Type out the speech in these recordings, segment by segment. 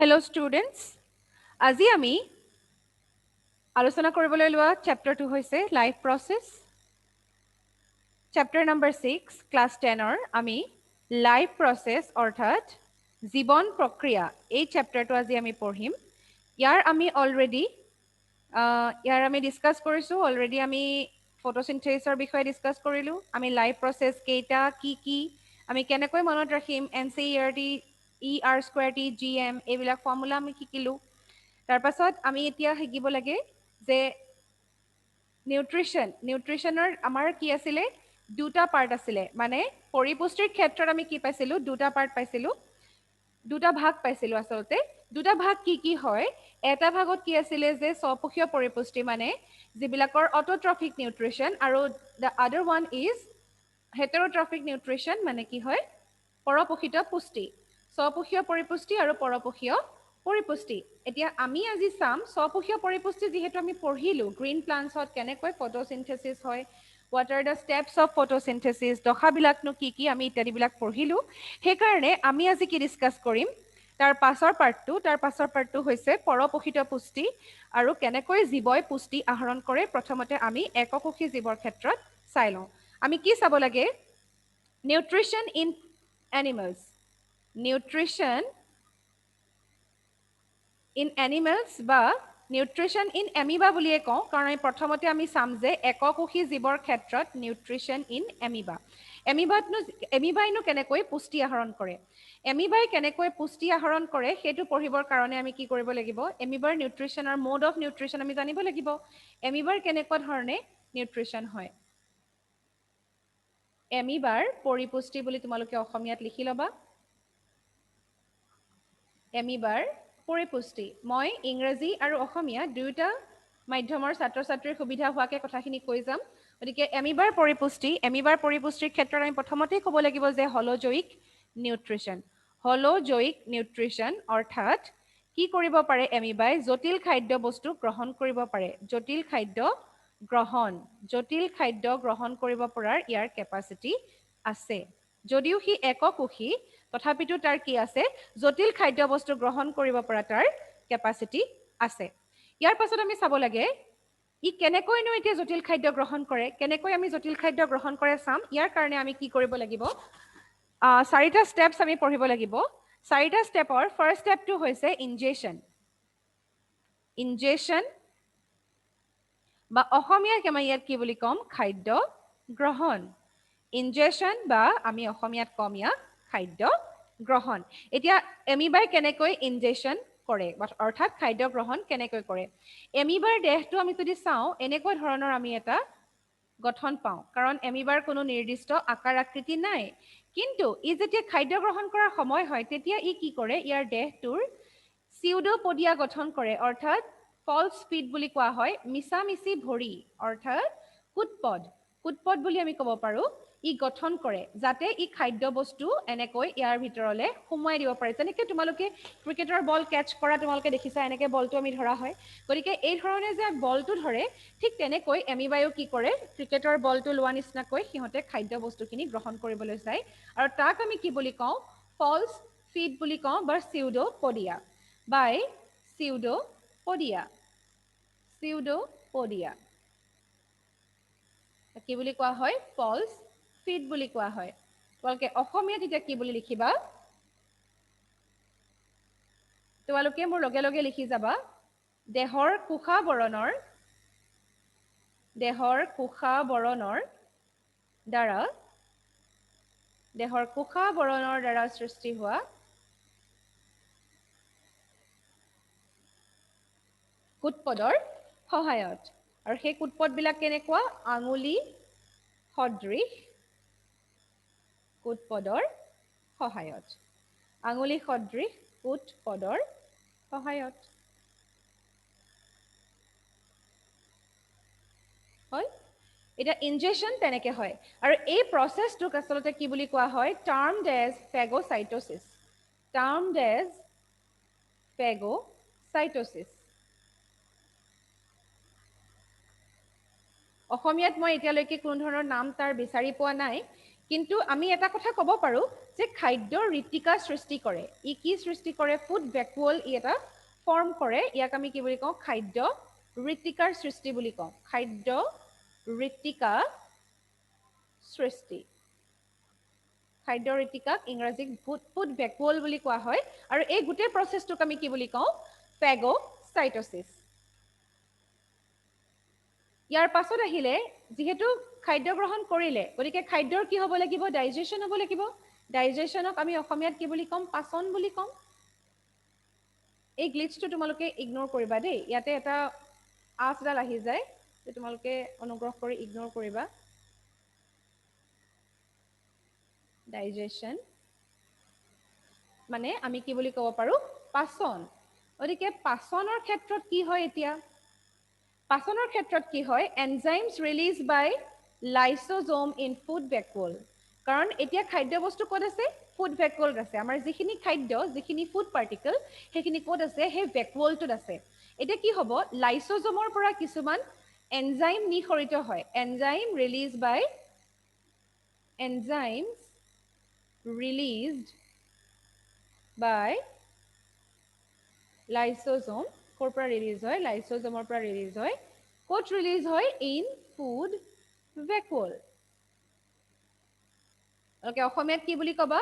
Hello students, আজি আমি আলোচনা কৰিবলৈ লোৱা চেপ্টাৰটো হৈছে life process. Chapter number 6 class 10ৰ আমি লাইফ প্ৰসেস অৰ্থাৎ জীৱন প্ৰক্ৰিয়া এই চেপ্টাৰটো আজি আমি পঢ়িম। ইয়াৰ আমি ডিসকাস কৰিছো অলৰেডি আমি ফটোসিনথেসিসৰ বিষয়ে ডিসকাস কৰিলো। আমি লাইফ প্ৰসেস কেইটা কি আমি কেনেকৈ মনত ৰাখিম NCERT ER²T GM এইবিলাক ফৰ্মুলা আমি শিকিলো। তাৰ পাছত আমি এতিয়া শিকিব লাগে যে নিউট্ৰিশনৰ আমাৰ কি আছিলে দুটা পাৰ্ট আছিলে, মানে পৰিপুষ্টিৰ ক্ষেত্ৰত আমি কি পাইছিলো দুটা পাৰ্ট পাইছিলো, দুটা ভাগ পাইছিলো। আচলতে দুটা ভাগ কি হয়, এটা ভাগত কি আছিলে যে স্বপোষীয় পৰিপুষ্টি মানে যিবিলাকৰ অটোট্ৰফিক নিউট্ৰিশন, আৰু দ্য আদাৰ ওৱান ইজ হেটেৰোট্ৰফিক নিউট্ৰিশন মানে কি হয় পৰপোষিত পুষ্টি। স্বপোষীয় পৰিপুষ্টি আৰু পৰপোষীয় পৰিপুষ্টি। এতিয়া আমি আজি চাম স্বপোষীয় পৰিপুষ্টি যিহেতু আমি পঢ়িলো গ্ৰীণ প্লান্টছত কেনেকৈ ফটোসিনথেসিস হয়, what are the steps of photosynthesis, দশাবিলাকনো কি আমি ইত্যাদিবিলাক পঢ়িলো। সেইকাৰণে আমি আজি কি ডিসকাস কৰিম তাৰ পাছৰ পাৰ্টটো হৈছে পৰপোষিত পুষ্টি আৰু কেনেকৈ জীৱই পুষ্টি আহৰণ কৰে। প্ৰথমতে আমি এককোষী জীৱৰ ক্ষেত্ৰত চাই লওঁ। আমি কি চাব লাগে, নিউট্ৰিশন ইন এনিমেলছ, নিউট্ৰিশন ইন এনিমেলছ বা নিউট্ৰিশন ইন এমিবা বুলিয়ে কওঁ, কাৰণ আমি প্ৰথমতে আমি চাম যে এককোষী জীৱৰ ক্ষেত্ৰত নিউট্ৰিশন ইন এমিবা। এমিবাইনো কেনেকৈ পুষ্টি আহৰণ কৰে, এমিবাই কেনেকৈ পুষ্টি আহৰণ কৰে সেইটো পঢ়িবৰ কাৰণে আমি কি কৰিব লাগিব, এমিবাৰ নিউট্ৰিশনৰ মোড অফ নিউট্ৰিশন আমি জানিব লাগিব। এমিবাৰ কেনেকুৱা ধৰণে নিউট্ৰিশন হয়, এমিবাৰ পৰিপুষ্টি বুলি তোমালোকে অসমীয়াত লিখি ল'বা। এমিবাৰ পৰিপুষ্টি, মই ইংৰাজী আৰু অসমীয়া দুয়োটা মাধ্যমৰ ছাত্ৰ ছাত্ৰীৰ সুবিধা হোৱাকে কথাখিনি কৈ যাম। গতিকে এমিবাৰ পৰিপুষ্টিৰ ক্ষেত্ৰত আমি প্ৰথমতেই ক'ব লাগিব যে হলোজয়িক নিউট্ৰিশন অৰ্থাৎ কি কৰিব পাৰে এমিবাই, জটিল খাদ্য বস্তু গ্ৰহণ কৰিব পাৰে, জটিল খাদ্য গ্ৰহণ কৰিব পৰাৰ ইয়াৰ কেপাচিটি আছে। যদিও সি এককোষী তথাপিতো তাৰ কি আছে, জটিল খাদ্য বস্তু গ্ৰহণ কৰিব পৰা তাৰ কেপাচিটি আছে। ইয়াৰ পাছত আমি চাব লাগে ই কেনেকৈনো এতিয়া জটিল খাদ্য গ্ৰহণ কৰে, কেনেকৈ আমি জটিল খাদ্য গ্ৰহণ কৰে চাম। ইয়াৰ কাৰণে আমি কি কৰিব লাগিব, চাৰিটা ষ্টেপছ আমি পঢ়িব লাগিব। চাৰিটা ষ্টেপৰ ফাৰ্ষ্ট ষ্টেপটো হৈছে ইনজেকশ্যন বা অসমীয়াত আমি ইয়াত কি বুলি ক'ম, খাদ্য গ্ৰহণ। ইনজেকশ্যন বা আমি অসমীয়াত কম ইয়াক খাদ্য গ্ৰহণ। এতিয়া এমিবাই কেনেকৈ ইনজেকশ্যন কৰে অৰ্থাৎ খাদ্য গ্ৰহণ কেনেকৈ কৰে। এমিবাৰ দেহটো আমি যদি চাওঁ এনেকুৱা ধৰণৰ আমি এটা গঠন পাওঁ, কাৰণ এমিবাৰ কোনো নিৰ্দিষ্ট আকাৰ আকৃতি নাই। কিন্তু ই যেতিয়া খাদ্য গ্ৰহণ কৰাৰ সময় হয় তেতিয়া ই কি কৰে, ইয়াৰ দেহটোৰ চিউডোপডিয়া গঠন কৰে, অৰ্থাৎ ফলছ ফিট বুলি কোৱা হয়, মিছামিচি ভৰি অৰ্থাৎ কুটপদ বুলি আমি ক'ব পাৰো। ই গঠন কৰে যাতে ই খাদ্য বস্তু এনেকৈ ইয়াৰ ভিতৰলৈ সোমোৱাই দিব পাৰে। যেনেকৈ তোমালোকে ক্ৰিকেটৰ বল কেটচ কৰা তোমালোকে দেখিছা, এনেকৈ বলটো আমি ধৰা হয়। গতিকে এই ধৰণে যে বলটো ধৰে ঠিক তেনেকৈ এমিবায়ো কি কৰে, ক্ৰিকেটৰ বলটো লোৱা নিচিনাকৈ সিহঁতে খাদ্য বস্তুখিনি গ্ৰহণ কৰিবলৈ চায়, আৰু তাক আমি কি বুলি কওঁ, ফলছ ফিট বুলি কওঁ বা চিউডোপডিয়া। কি বুলি কোৱা হয়, ফলছ ফিট বুলি কোৱা হয়। তোমালোকে অসমীয়াত এতিয়া কি বুলি লিখিবা, তোমালোকে মোৰ লগে লগে লিখি যাবা, দেহৰ কোষাবৰণৰ দ্বাৰা সৃষ্টি হোৱা কুটপদৰ সহায়ত। আৰু সেই কুটপদবিলাক কেনেকুৱা, আঙুলি সদৃশ কুটপদৰ সহায়ত। হয়। এতিয়া ইনজেকশ্যন তেনেকৈ হয়, আৰু এই প্ৰচেছটোক আচলতে কি বুলি কোৱা হয়, টাৰ্মড এজ ফেগোচাইটোচিছ। অসমীয়াত মই এতিয়ালৈকে কোনো ধৰণৰ নাম তাৰ বিচাৰি পোৱা নাই, কিন্তু আমি এটা কথা ক'ব পাৰোঁ যে খাদ্যৰ ঋতিকা সৃষ্টি কৰে ই কি সৃষ্টি কৰে ফুড ভেকুৱল ই এটা ফৰ্ম কৰে ইয়াক আমি কি বুলি কওঁ খাদ্য ঋতিকাৰ সৃষ্টি বুলি কওঁ খাদ্য ঋতিকা সৃষ্টি খাদ্য ঋতিকাক ইংৰাজীত ফুড ভেকুৱল বুলি কোৱা হয় আৰু এই গোটেই প্ৰচেছটোক আমি কি বুলি কওঁ ফেগোচাইটোছিছ ইয়াৰ পাছত আহিলে যেহেতু খাদ্য গ্ৰহণ কৰিলে গতিকে খাদ্যৰ কি হ'ব লাগিব ডাইজেশ্যন হ'ব লাগিব ডাইজেশ্যনক আমি অসমীয়াত কি বুলি ক'ম পাচন বুলি ক'ম এই গ্লিচটো তোমালোকে ইগনোৰ কৰিবা দেই ইয়াতে এটা আঁচডাল আহি যায় যে তোমালোকে অনুগ্ৰহ কৰি ইগনোৰ কৰিবা ডাইজেশ্যন মানে আমি কি বুলি ক'ব পাৰোঁ পাচন গতিকে পাচনৰ ক্ষেত্ৰত কি হয় এতিয়া পাচনৰ ক্ষেত্ৰত কি হয় enzymes release by lysosome in food vacuole কাৰণ এতিয়া খাদ্য বস্তু ক'ত আছে ফুড ভেকুৱলত আছে আমাৰ যিখিনি খাদ্য যিখিনি ফুড পাৰ্টিকল সেইখিনি ক'ত আছে সেই ভেকুৱলটোত আছে এতিয়া কি হ'ব লাইসোজোমৰ পৰা কিছুমান এনজাইম নিঃসৰিত হয় এনজাইম ৰিলিজ বাই এনজাইমছ ৰিলিজড বাই লাইসোজোম ক'ৰ পৰা ৰিলিজ হয় লাইসোজোমৰ পৰা ৰিলিজ হয় ক'ত ৰিলিজ হয় ইন ফুড ভেকুৱল ওকে অসমীয়াত কি বুলি ক'বা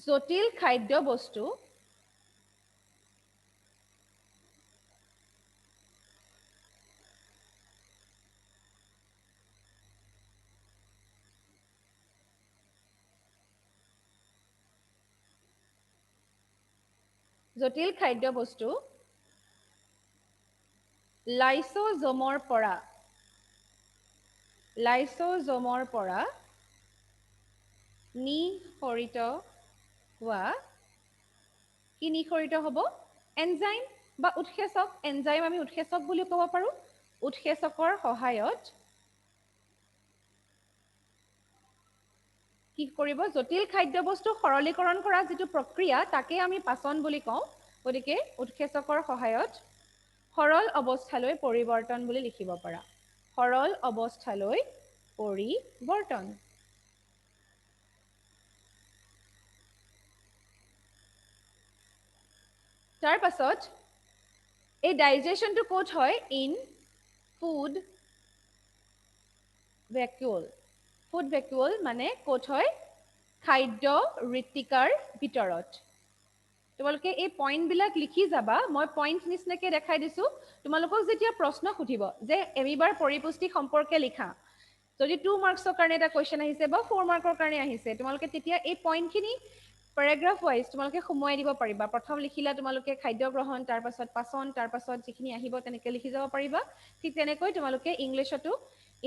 জটিল খাদ্য বস্তু জটিল খাদ্য বস্তু লাইসোজোমৰ পৰা নিঃসৰিত হোৱা কি নিঃসৰিত হ'ব এনজাইম বা উৎসেচক এনজাইম আমি উৎসেচক বুলি ক'ব পাৰোঁ উৎসেচকৰ সহায়ত কি কৰিব জটিল খাদ্য বস্তু সৰলীকৰণ কৰা যিটো প্ৰক্ৰিয়া তাকে আমি পাচন বুলি কওঁ গতিকে উৎসেচকৰ সহায়ত সৰল অৱস্থালৈ পৰিৱৰ্তন বুলি লিখিব পাৰা সৰল অৱস্থালৈ পৰিৱৰ্তন তাৰ পাছত এই ডাইজেশ্যনটো ক'ত হয় ইন ফুড ভেকুৱল মানে ক'ত হয় খাদ্য ঋতিকাৰ ভিতৰত তোমালোকে এই পইণ্টবিলাক লিখি যাবা মই পইণ্ট নিচিনাকৈ দেখাই দিছোঁ তোমালোকক যেতিয়া প্ৰশ্ন সুধিব যে এমিবাৰ পৰিপুষ্টি সম্পৰ্কে লিখা যদি 2 মাৰ্কছৰ কাৰণে এটা কুৱেশ্যন আহিছে বা 4 মাৰ্কৰ কাৰণে আহিছে তোমালোকে তেতিয়া এই পইণ্টখিনি পেৰাগ্ৰাফ ৱাইজ তোমালোকে সোমোৱাই দিব পাৰিবা প্ৰথম লিখিলা তোমালোকে খাদ্য গ্ৰহণ তাৰপাছত পাচন তাৰপাছত যিখিনি আহিব তেনেকৈ লিখি যাব পাৰিবা ঠিক তেনেকৈ তোমালোকে ইংলিছতো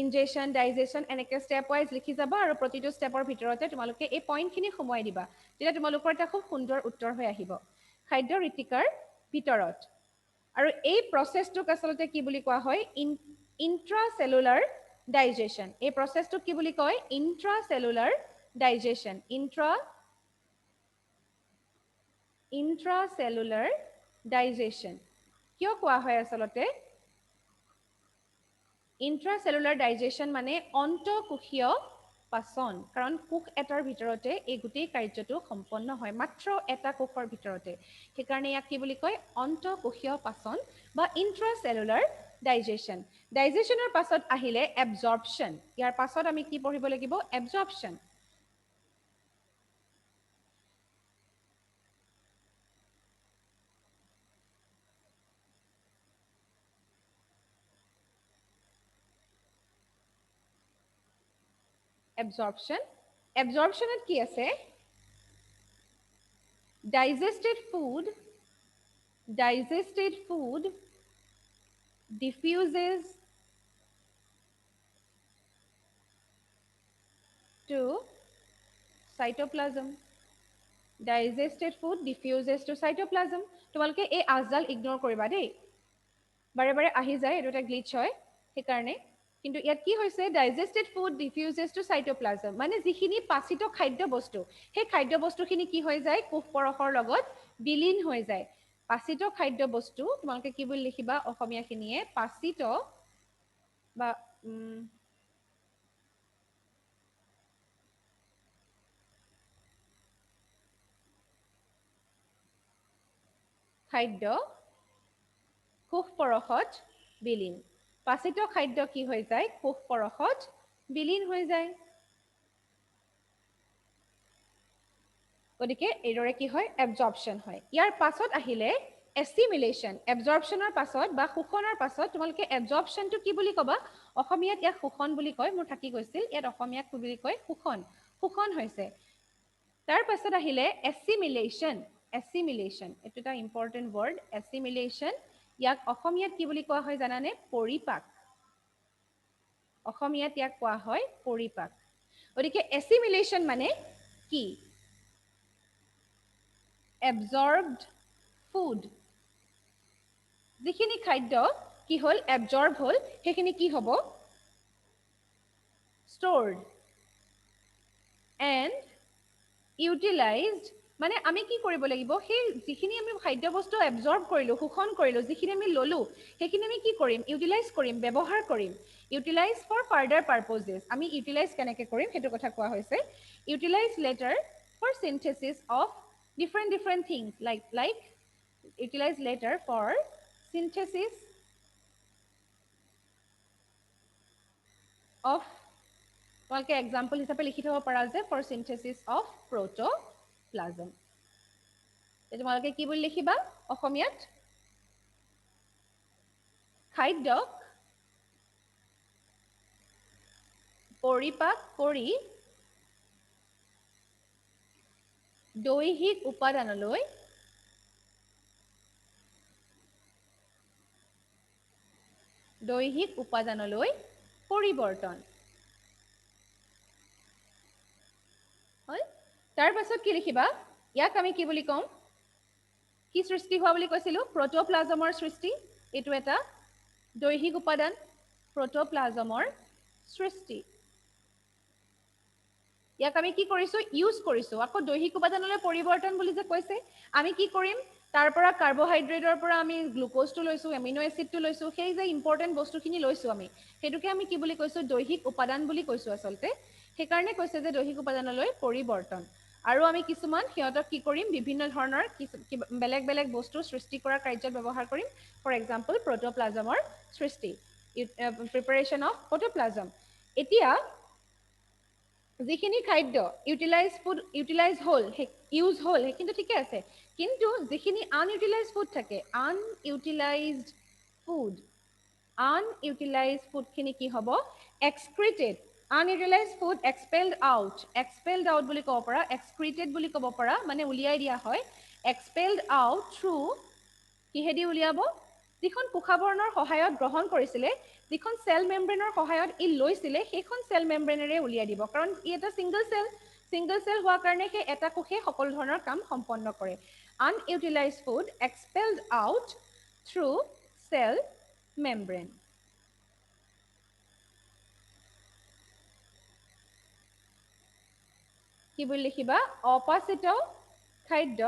ইনজেকশ্যন ডাইজেশ্যন এনেকৈ ষ্টেপ ৱাইজ লিখি যাবা আৰু প্ৰতিটো ষ্টেপৰ ভিতৰতে তোমালোকে এই পইণ্টখিনি সোমোৱাই দিবা তেতিয়া তোমালোকৰ এটা খুব সুন্দৰ উত্তৰ হৈ আহিব খাদ্য ঋতিকাৰ ভিতৰত আৰু এই প্ৰচেছটোক আচলতে কি বুলি কোৱা হয় ইন্ট্ৰাচেলুলাৰ ডাইজেশ্যন এই প্ৰচেছটোক কি বুলি কয় ইন্ট্ৰাচেলুলাৰ ডাইজেশ্যন ইন্ট্ৰাচেলুলাৰ ডাইজেশ্যন কিয় কোৱা হয় আচলতে ইন্ট্ৰাচেলুলাৰ ডাইজেশ্যন মানে অন্তঃকোষীয় পাচন কাৰণ কোষ এটাৰ ভিতৰতে এই গোটেই কাৰ্যটো সম্পন্ন হয় মাত্ৰ এটা কোষৰ ভিতৰতে সেইকাৰণে ইয়াক কি বুলি কয় অন্তঃকোষীয় পাচন বা ইন্ট্ৰাচেলুলাৰ ডাইজেশ্যন ডাইজেশ্যনৰ পাছত আহিলে এবজৰ্পশ্যন ইয়াৰ পাছত আমি কি পঢ়িব লাগিব এবজৰ্পশ্যন এবজৰ্পশ্যনত কি আছে digested food diffuses to cytoplasm তোমালোকে এই আজডাল ইগনোৰ কৰিবা দেই বাৰে বাৰে আহি যায় এইটো এটা গ্লিচ হয় সেইকাৰণে কিন্তু ইয়াত কি হৈছে ডাইজেষ্টেড ফুড ডিফিউজেছ টু সাইটোপ্লাজম মানে যিখিনি পাচিত খাদ্য বস্তু সেই খাদ্য বস্তুখিনি কি হৈ যায় কোষ পৰশৰ লগত বিলীন হৈ যায় পাচিত খাদ্য বস্তু তোমালোকে কি বুলি লিখিবা অসমীয়াখিনিয়ে পাচিত বা খাদ্য কোষ পৰশত বিলীন পাচিত খাদ্য কি হৈ যায় কোষ পৰশত বিলীন হৈ যায় গতিকে এইদৰে কি হয় এবজৰ্পশ্যন হয় ইয়াৰ পাছত আহিলে এছিমিলেশ্যন এবজৰ্পশ্যনৰ পাছত বা শোষণৰ পাছত তোমালোকে এবজৰ্পশ্যনটো কি বুলি ক'বা অসমীয়াত ইয়াক শোষণ বুলি কয় মোৰ থাকি গৈছিল ইয়াত অসমীয়াত কি বুলি কয় শোষণ শোষণ হৈছে তাৰ পাছত আহিলে এছিমিলেশ্যন এছিমিলেশ্যন এইটো এটা ইম্পৰ্টেণ্ট ৱৰ্ড এছিমিলেশ্যন ইয়াক অসমীয়াত কি বুলি কোৱা হয় জানানে পৰিপাক অসমীয়াত ইয়াক কোৱা হয় পৰিপাক গতিকে এছিমিলেশ্যন মানে কি absorbed food যিখিনি খাদ্য কি হল absorb হল সেইখিনি কি হ'ব stored and utilized মানে আমি কি কৰিব লাগিব সেই যিখিনি আমি খাদ্য বস্তু absorb কৰিলো শোষণ কৰিলো যিখিনি আমি ললো সেইখিনি আমি কি কৰিম ইউটিলাইজ কৰিম ব্যৱহাৰ কৰিম ইউটিলাইজ ফৰ ফাৰ্ডাৰ পাৰপজেছ আমি ইউটিলাইজ কেনেকৈ কৰিম সেইটো কথা কোৱা হৈছে utilize later for synthesis of different things like utilize later for synthesis of তোমালোকে এক্সাম্পল হিচাপে লিখি থব পাৰা যে for synthesis of protoplasm তোমালোকে কি বুলি লিখিবা অসমীয়াত খাদ্যক পৰিপাক কৰি দৈহিক উপাদানলৈ পৰিৱৰ্তন হয় তাৰ পাছত কি লিখিবা ইয়াক আমি কি বুলি কম কি সৃষ্টি হোৱা বুলি কৈছিলো প্ৰটোপ্লাজমৰ সৃষ্টি এইটো এটা দৈহিক উপাদান প্ৰটোপ্লাজমৰ সৃষ্টি ইয়াক আমি কি কৰিছো ইউজ কৰিছো আকৌ দৈহিক উপাদানলৈ পৰিৱৰ্তন বুলি যে কৈছে আমি কি কৰিম তাৰ পৰা কাৰ্বোহাইড্ৰেটৰ পৰা আমি গ্লুকোজটো লৈছো এমিনো এসিডটো লৈছো সেই যে ইম্পৰ্টেন্ট বস্তুখিনি লৈছো আমি হেতুকে আমি কি বুলি কৈছো দৈহিক উপাদান বুলি কৈছো আসলতে সেইকাৰণে কৈছে যে দৈহিক উপাদানলৈ পৰিৱৰ্তন আৰু আমি কিছুমান হিয়তক কি কৰিম বিভিন্ন ধৰণৰ বেলেগ বেলেগ বস্তু সৃষ্টি কৰাৰ কাৰ্যত ব্যৱহাৰ কৰিম ফৰ এক্সাম্পল প্ৰটোপ্লাজমৰ সৃষ্টি প্ৰিপাৰেচন অফ প্ৰটোপ্লাজম এতিয়া যিখিনি খাদ্য ইউটিলাইজ হল ইউজ হল কিন্তু ঠিকে আছে কিন্তু যিখিনি আনইউটিলাইজ ফুড থাকে আনইউটিলাইজড ফুডখিনি কি হ'ব এক্সক্ৰিটেড আনইউটিলাইজড ফুড এক্সপেলড আউট বুলি ক'ব পাৰা এক্সক্ৰিটেড বুলি ক'ব পাৰা মানে উলিয়াই দিয়া হয় এক্সপেলড আউট থ্ৰু কিহেদি উলিয়াব যিখন কোষাবৰণৰ সহায়ত গ্ৰহণ কৰিছিলে যিখন সেল মেমব্ৰেনৰ সহায়ত ই লৈছিলে সেইখন সেল মেমব্ৰেনেৰে উলিয়াই দিব কাৰণ ই এটা সিঙ্গল সেল হোৱাৰ কাৰণে সেই এটা কোষে সকলো ধৰণৰ কাম সম্পন্ন কৰে unutilized food expelled out through cell membrane কি বুলি লিখিবা অপাচিত খাদ্য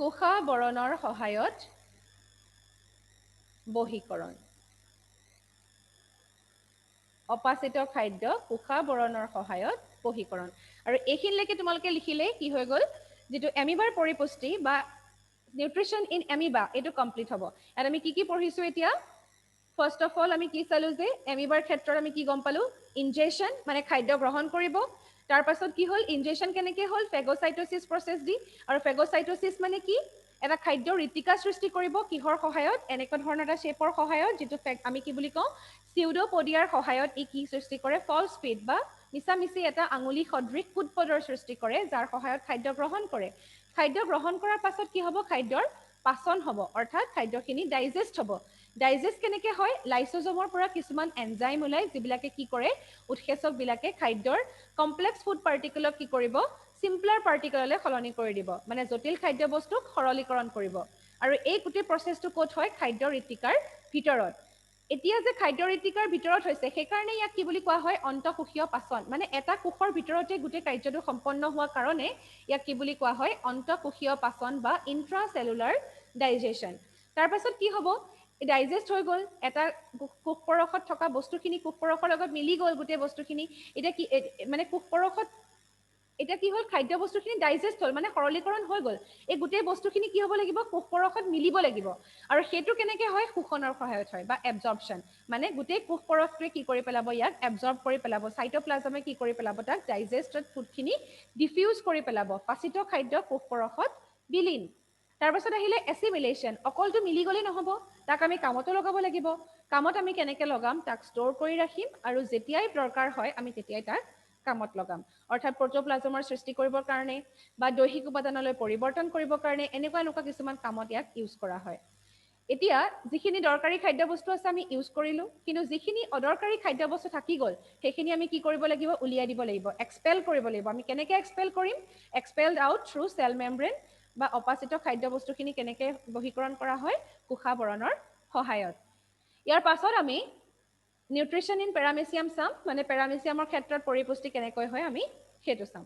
কোষাবৰণৰ সহায়ত বহীকৰণ অপাচিত খাদ্য কোষাবৰণৰ সহায়ত বহীকৰণ আৰু এইখিনিলৈকে তোমালোকে লিখিলে কি হৈ গ'ল যেটো এমিবাৰ পৰিপুষ্টি বা নিউট্ৰিশন ইন এমিবা এটো কমপ্লিট হ'ব আৰু আমি কি পঢ়িছো এতিয়া ফাৰ্স্ট অফ অল আমি কি চালো যে এমিবাৰ ক্ষেত্ৰত আমি কি গম পালো ইনজেকশন মানে খাদ্য গ্ৰহণ কৰিব তাৰ পাছত কি হল ইনজেকশন কেনেকৈ হল ফেগোসাইটোসিস প্ৰসেস দি আৰু ফেগোসাইটোসিস মানে কি এটা খাদ্য ঋতিকা সৃষ্টি কৰিব কিহৰ সহায়ত এনেকুৱা ধৰণৰ এটা শেপৰ সহায়ত যেটো আমি কি বুলি কওঁ সিউডোপডিয়াৰ সহায়ত ই কি সৃষ্টি কৰে ফলছ ফিড বা মিছামিছি এটা আঙুলি সদৃশ ফুটপদৰ সৃষ্টি কৰে যাৰ সহায়ত খাদ্য গ্ৰহণ কৰে খাদ্য গ্ৰহণ কৰাৰ পাছত কি হ'ব খাদ্যৰ পাচন হ'ব অৰ্থাৎ খাদ্যখিনি ডাইজেষ্ট হ'ব ডাইজেষ্ট কেনেকৈ হয় লাইসোজোমৰ পৰা কিছুমান এনজাইম ওলাই যিবিলাকে কি কৰে উৎসেচক বিলাকে খাদ্যৰ কমপ্লেক্স ফুড পাৰ্টিকুলক কি কৰিব সিম্পলাৰ পাৰ্টিকুললৈ সলনি কৰি দিব মানে জটিল খাদ্য বস্তুক সৰলীকৰণ কৰিব আৰু এই গোটেই প্ৰচেছটো ক'ত হয় খাদ্য ঋতিকাৰ ভিতৰত এতিয়া যে খাদ্য ঋতিকাৰ ভিতৰত হৈছে সেইকাৰণে ইয়াক কি বুলি কোৱা হয় অন্তঃকোষীয় পাচন মানে এটা কোষৰ ভিতৰতে গোটেই কাৰ্যটো সম্পন্ন হোৱা কাৰণে ইয়াক কি বুলি কোৱা হয় অন্তঃকোষীয় পাচন বা ইন্ট্ৰাসেলুলাৰ ডাইজেশ্যন তাৰ পাছত কি হ'ব ডাইজেষ্ট হৈ গ'ল এটা কোষ পৰসত থকা বস্তুখিনি কোষ পৰসৰ লগত মিলি গ'ল গোটেই বস্তুখিনি এতিয়া কি মানে কোষ পৰসত এতিয়া কি হ'ল খাদ্য বস্তুখিনি ডাইজেষ্ট হ'ল মানে সৰলীকৰণ হৈ গ'ল এই গোটেই বস্তুখিনি কি হ'ব লাগিব কোষ পৰসত মিলিব লাগিব আৰু সেইটো কেনেকৈ হয় শোষণৰ সহায়ত হয় বা এবজৰ্পশ্যন মানে গোটেই কোষ পৰসটোৱে কি কৰি পেলাব ইয়াক এবজৰ্ব কৰি পেলাব চাইটোপ্লাজমে কি কৰি পেলাব তাক ডাইজেষ্টেড ফুডখিনি ডিফিউজ কৰি পেলাব পাচিত খাদ্য কোষ পৰসত বিলীন তাৰপাছত আহিলে এছিমিলেশ্যন অকলটো মিলি গ'লেই নহ'ব তাক আমি কামতো লগাব লাগিব কামত আমি কেনেকৈ লগাম তাক ষ্ট'ৰ কৰি ৰাখিম আৰু যেতিয়াই দৰকাৰ হয় আমি তেতিয়াই তাক কামত লগাম অৰ্থাৎ প্ৰটোপ্লাজমৰ সৃষ্টি কৰিবৰ কাৰণে বা দৈহিক উপাদানলৈ পৰিৱৰ্তন কৰিবৰ কাৰণে এনেকুৱা কিছুমান কামত ইয়াক ইউজ কৰা হয় এতিয়া যিখিনি দৰকাৰী খাদ্যবস্তু আছে আমি ইউজ কৰিলোঁ কিন্তু যিখিনি অদৰকাৰী খাদ্যবস্তু থাকি গ'ল সেইখিনি আমি কি কৰিব লাগিব উলিয়াই দিব লাগিব এক্সপেল কৰিব লাগিব আমি কেনেকৈ এক্সপেল কৰিম expelled out through cell membrane বা অপাচিত খাদ্যবস্তুখিনি কেনেকৈ বহীকৰণ কৰা হয় কোষাবৰণৰ সহায়ত ইয়াৰ পাছত আমি নিউট্ৰিশ্যন ইন পেৰামেচিয়াম চাম মানে পেৰামেচিয়ামৰ ক্ষেত্ৰত পৰিপুষ্টি কেনেকৈ হয় আমি সেইটো চাম